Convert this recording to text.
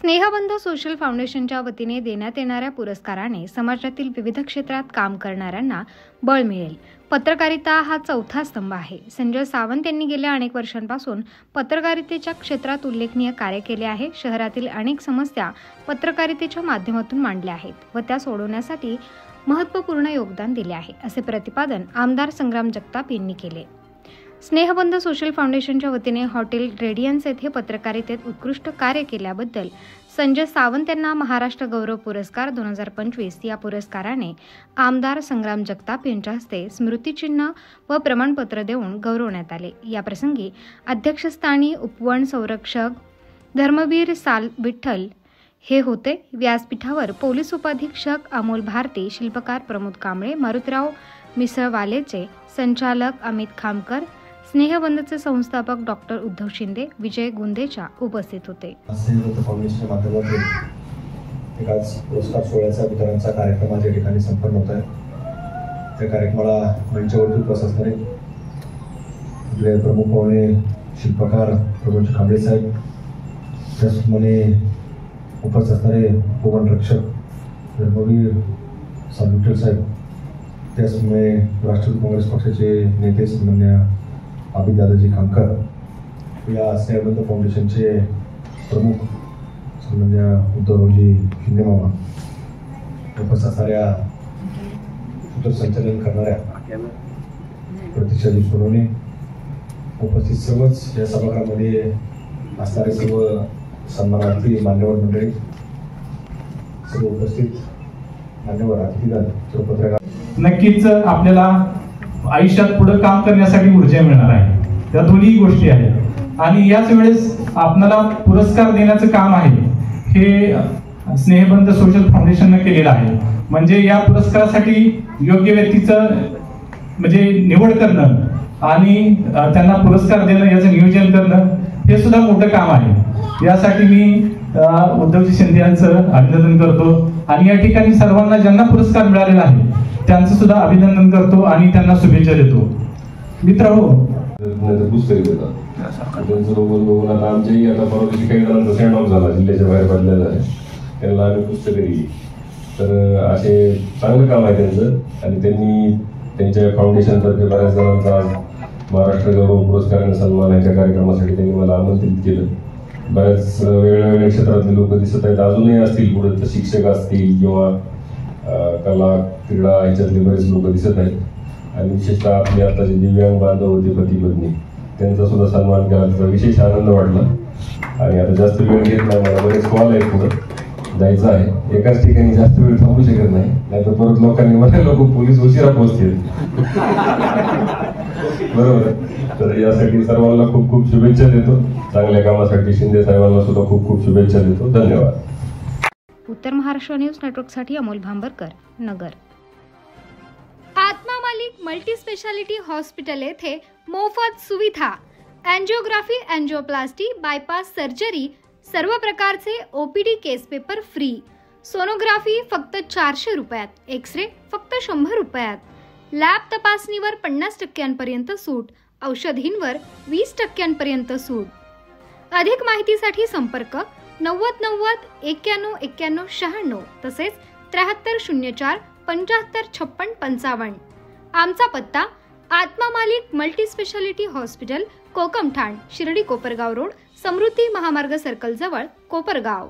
स्नेहबंध social फाउंडेशनच्या वतीने देण्यात येणाऱ्या पुरस्काराने समाजातील विविध क्षेत्रात काम करणाऱ्यांना बळ मिळेल। पत्रकारिता हा चौथा स्तंभ आहे। संजय सावंत यांनी गेल्या अनेक वर्षांपासून पत्रकारितेच्या क्षेत्रात उल्लेखनीय कार्य केले आहे। शहरातील अनेक समस्या पत्रकारितेच्या माध्यमातून मांडल्या आहेत व त्या सोडवण्यासाठी महत्त्वपूर्ण योगदान दिले आहे, असे प्रतिपादन आमदार संग्राम जगताप यांनी केले। स्नेहबंध सोशल फाउंडेशनच्या वतीने हॉटेल रेडियन्स येथे पत्रकारितेत उत्कृष्ट कार्य केल्याबद्दल संजय सावंत यांना महाराष्ट्र गौरव पुरस्कार 2025 या पुरस्काराने आमदार संग्राम जगताप यांच्या हस्ते स्मृतिचिन्ह व प्रमाणपत्र देऊन गौरवण्यात आले। या प्रसंगी अध्यक्षस्थानी उपवन संरक्षक धर्मवीर साल विठ्ठल हे होते। व्यासपीठावर पोलीस उपाधीक्षक अमोल भारती, शिल्पकार प्रमोद कांबळे, मारुतराव मिसळवालेचे संचालक अमित खामकर, स्नेहबंधचे संस्थापक डॉक्टर उद्धव शिंदे, विजय गुंदेचा उपस्थित होते। स्नेहबंध फाउंडेशनच्या माध्यमातून एकाच पुरस्कार सोहळ्याचा वितरणाचा कार्यक्रम आज या ठिकाणी संपन्न होत आहे। त्या कार्यक्रमाला मंचावरती उपस्थित असणारे आपले प्रमुख पाहुणे शिल्पकार प्रमोद कांबळे साहेब, त्याचप्रमाणे उपस्थित असणारे उपवन रक्षक धर्मवीर साल विठ्ठल साहेब, त्याचप्रमाणे राष्ट्रवादी काँग्रेस पक्षाचे नेते सन्मान्य अमित दादाजी खामकर, या स्नेहबंध फाउंडेशनचे प्रमुख सन्मान्य उद्धवजी शिंदे मामा, उपस्थित असणाऱ्या सूत्रसंचालन करणाऱ्या प्रतीक्षाजी सोनवणे, उपस्थित सर्वच या सभागृहामध्ये असणारे सर्व सन्मानार्थी मान्यवर मंडळी, सर्व उपस्थित मान्यवर अतिथीगण, सर्व पत्रकार, नक्कीच आपल्याला आयुष्यात पुढे काम करण्यासाठी ऊर्जा मिळणार आहे। त्या दोन्ही गोष्टी आहेत आणि याच वेळेस आपल्याला पुरस्कार देण्याचं काम आहे हे स्नेहबंध सोशल फाउंडेशनने केलेलं आहे। म्हणजे या पुरस्कारासाठी योग्य व्यक्तीचं म्हणजे निवड करणं आणि त्यांना पुरस्कार देणं, याचं नियोजन करणं हे सुद्धा मोठं काम आहे। यासाठी मी उद्धवजी शिंदे यांचं अभिनंदन करतो आणि या ठिकाणी सर्वांना ज्यांना पुरस्कार मिळालेला आहे त्यांचं सुद्धा अभिनंदन करतो आणि त्यांना शुभेच्छा देतो। मित्रहो, त्यांचं बघून आता आमच्याही आता परवा दिवशी काही जणांचा सेंड ऑफ झाला, जिल्ह्याच्या बाहेर पडलेला आहे, त्यांना आम्ही पुस्तकं दिली। तर असे चांगलं काम आहे त्यांचं आणि त्यांनी त्यांच्या फाउंडेशनतर्फे बऱ्याच जणांचा महाराष्ट्र गौरव पुरस्काराने सन्मानाच्या कार्यक्रमासाठी त्यांनी मला आमंत्रित केलं। बऱ्याच वेगवेगळ्या क्षेत्रातले लोक दिसत आहेत, अजूनही असतील पुढे, तर शिक्षक असतील किंवा कला क्रीडा ह्याच्यातले बरेच लोक दिसत आहेत आणि विशेषतः आपले आता जे दिव्यांग बांधव होते पती पत्नी, त्यांचा सुद्धा सन्मान केला, त्याचा विशेष आनंद वाटला। आणि आता जास्त वेळ घेत नाही, मला बरेच कॉल आहेत, पुढं जायचं आहे, एकाच ठिकाणी जास्त वेळ थांबू शकत नाही, नाहीतर परत लोकांनी म्हणाले लोक पोलीस उशिरा पोहोचतील बरोबर। तर यासाठी सर्वांना खूप खूप शुभेच्छा देतो, चांगल्या कामासाठी शिंदे साहेबांना सुद्धा खूप खूप शुभेच्छा देतो। धन्यवाद। उत्तर महाराष्ट्र न्यूज नेटवर्कसाठी अमोल भांबरकर, नगर। आत्मा मालिक मल्टी स्पेशालिटी हॉस्पिटल येथे मोफत सुविधा, एंजियोग्राफी, एंजियोप्लास्टी, बायपास सर्जरी, सर्व प्रकारचे ओपीडी केस पेपर फ्री, सोनोग्राफी फक्त 400 रुपयात, एक्सरे फक्त 100 रुपयात, लॅब तपासणीवर 50% सूट, औषधींवर 20% सूट। अधिक माहितीसाठी संपर्क 90 90 91 91 96 तसेच 7304 75 56 55। आमचा पत्ता Atma Malik multi speciality hospital, Kokamthan, Shirdi Kopargaon road, Samruddhi Mahamarg circle जवळ, कोपरगाव।